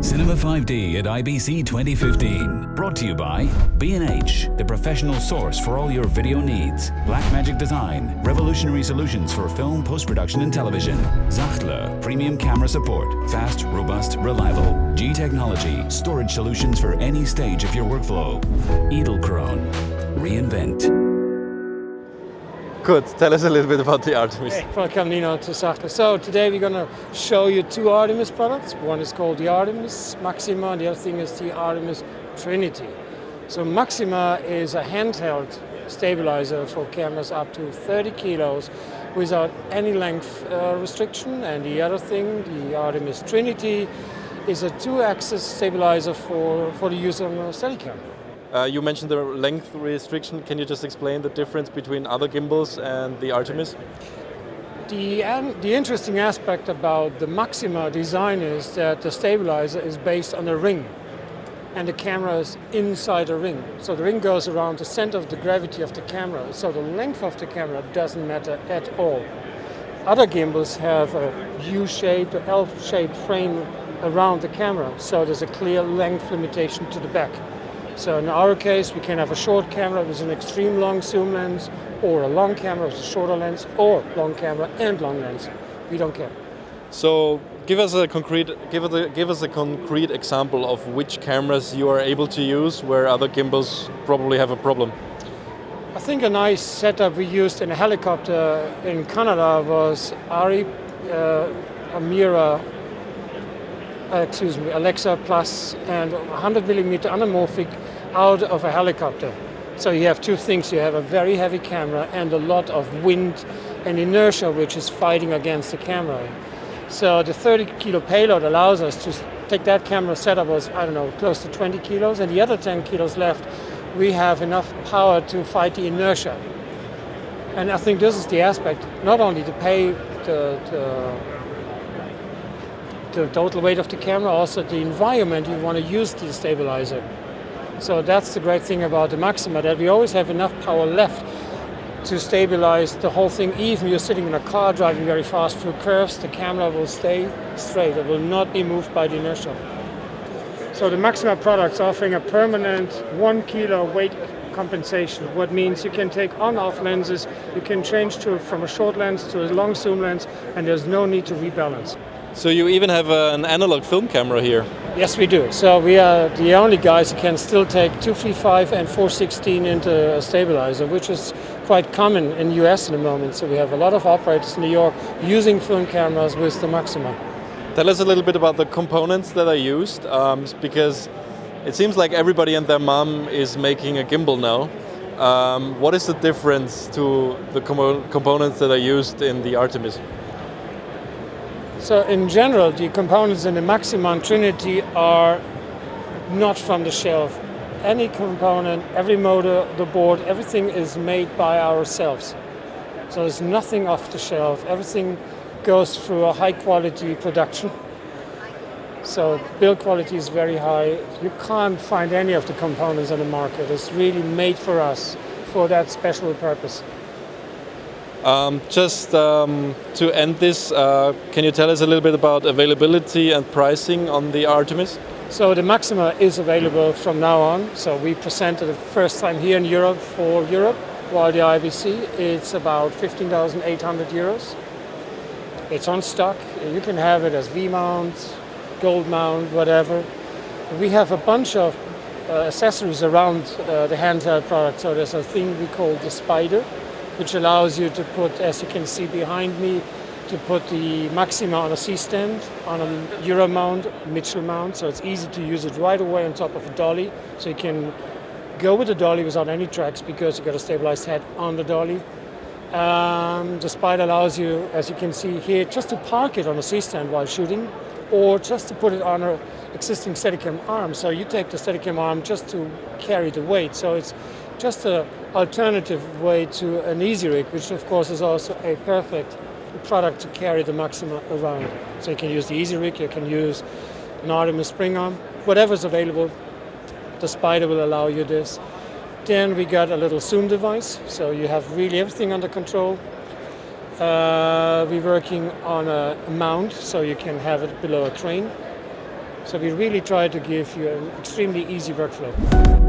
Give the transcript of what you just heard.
Cinema 5D at IBC 2015. Brought to you by B&H, the professional source for all your video needs. Blackmagic Design, revolutionary solutions for film post-production and television. Sachtler, premium camera support. Fast, robust, reliable. G Technology, storage solutions for any stage of your workflow. Edelkrone, reinvent. Good. Tell us a little bit about the Artemis. Hey, welcome Nino to Sachtler. So today we're going to show you two Artemis products. One is called the Artemis Maxima, and the other thing is the Artemis Trinity. So Maxima is a handheld stabilizer for cameras up to 30 kilos without any length restriction. And the other thing, the Artemis Trinity, is a two-axis stabilizer for the use on a Steadicam. You mentioned the length restriction. Can you just explain the difference between other gimbals and the Artemis? The interesting aspect about the Maxima design is that the stabilizer is based on a ring, and the camera is inside a ring. So the ring goes around the center of the gravity of the camera, so the length of the camera doesn't matter at all. Other gimbals have a U-shaped or L-shaped frame around the camera, so there's a clear length limitation to the back. So in our case, we can have a short camera with an extreme long zoom lens, or a long camera with a shorter lens, or long camera and long lens. We don't care. So give us a concrete example of which cameras you are able to use where other gimbals probably have a problem. I think a nice setup we used in a helicopter in Canada was Alexa Plus and 100mm anamorphic out of a helicopter. So you have two things. You have a very heavy camera and a lot of wind and inertia which is fighting against the camera. So the 30 kilo payload allows us to take that camera setup was, close to 20 kilos, and the other 10 kilos left, we have enough power to fight the inertia. And I think this is the aspect, not only to pay the total weight of the camera, also the environment you want to use the stabilizer. So that's the great thing about the Maxima, that we always have enough power left to stabilize the whole thing. Even you're sitting in a car driving very fast through curves, the camera will stay straight. It will not be moved by the inertia. So the Maxima products offering a permanent 1 kilo weight compensation. What means you can take on-off lenses, you can change from a short lens to a long zoom lens, and there's no need to rebalance. So you even have an analog film camera here. Yes, we do. So we are the only guys who can still take 235 and 416 into a stabilizer, which is quite common in the US in the moment. So we have a lot of operators in New York using film cameras with the Maxima. Tell us a little bit about the components that are used, because it seems like everybody and their mom is making a gimbal now. What is the difference to the components that are used in the Artemis? So in general, the components in the Maxima and Trinity are not from the shelf. Any component, every motor, the board, everything is made by ourselves. So there's nothing off the shelf. Everything goes through a high quality production. So build quality is very high. You can't find any of the components on the market. It's really made for us for that special purpose. To end this, can you tell us a little bit about availability and pricing on the Artemis? So the Maxima is available from now on. So we presented it first time here in Europe for Europe, while the IBC, it's about 15,800 euros. It's on stock. You can have it as V-mount, gold mount, whatever. We have a bunch of accessories around the handheld product. So there's a thing we call the Spider, which allows you to put, as you can see behind me, to put the Maxima on a C-stand, on a Euro mount, Mitchell mount, so it's easy to use it right away on top of a dolly. So you can go with the dolly without any tracks because you've got a stabilized head on the dolly. The Spider allows you, as you can see here, just to park it on a C-stand while shooting, or just to put it on an existing Steadicam arm. So you take the Steadicam arm just to carry the weight. So it's just an alternative way to an easy rig, which of course is also a perfect product to carry the Maxima around. So you can use the easy rig, you can use an Artemis spring arm, whatever's available. The Spider will allow you this. Then we got a little zoom device, so you have really everything under control. We're working on a mount, so you can have it below a crane. So we really try to give you an extremely easy workflow.